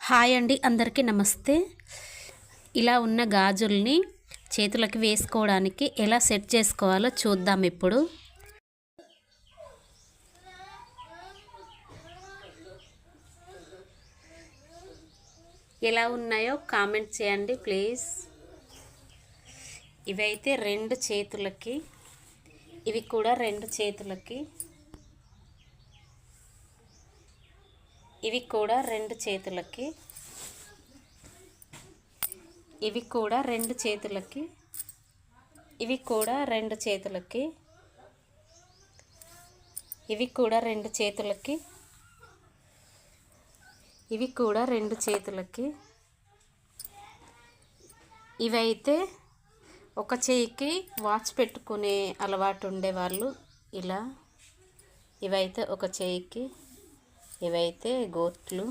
Hi అండి, అందరికీ నమస్తే. ఇలా ఉన్న గాజుల్ని చేతులకి వేసుకోవడానికి ఎలా సెట్ చేసుకోవాలో చూద్దాం. ఇప్పుడు ఎలా ఉన్నాయో కామెంట్ చేయండి ప్లీజ్. ఇవైతే రెండు చేతులకి, ఇవి కూడా రెండు చేతులకి, ఇవి కూడా రెండు చేతులకి, ఇవి కూడా రెండు చేతులకి, ఇవి కూడా రెండు చేతులకి, ఇవి కూడా రెండు చేతులకి, ఇవి కూడా రెండు చేతులకి. ఇవైతే ఒక చేయికి వాచ్ పెట్టుకునే అలవాటు ఉండేవాళ్ళు ఇలా. ఇవైతే ఒక చేయికి, ఇవైతే గోట్లు.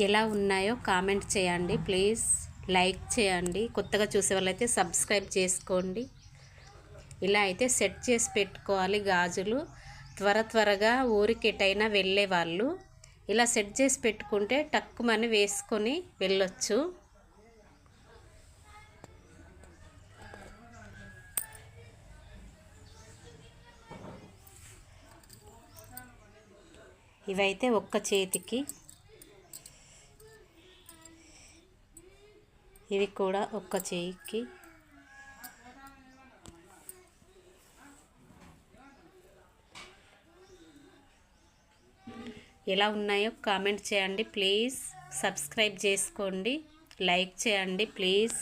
ఎలా ఉన్నాయో కామెంట్ చేయండి ప్లీజ్. లైక్ చేయండి. కొత్తగా చూసే వాళ్ళైతే సబ్స్క్రైబ్ చేసుకోండి. ఇలా అయితే సెట్ చేసి పెట్టుకోవాలి గాజులు. త్వరగా ఊరికెటైనా వెళ్ళే వాళ్ళు ఇలా సెట్ చేసి పెట్టుకుంటే టక్కుమని వేసుకొని వెళ్ళొచ్చు. ఇవైతే ఒక్క చేతికి, ఇవి కూడా ఒక్క చేయికి. ఎలా ఉన్నాయో కామెంట్ చేయండి ప్లీజ్. సబ్స్క్రైబ్ చేసుకోండి, లైక్ చేయండి ప్లీజ్.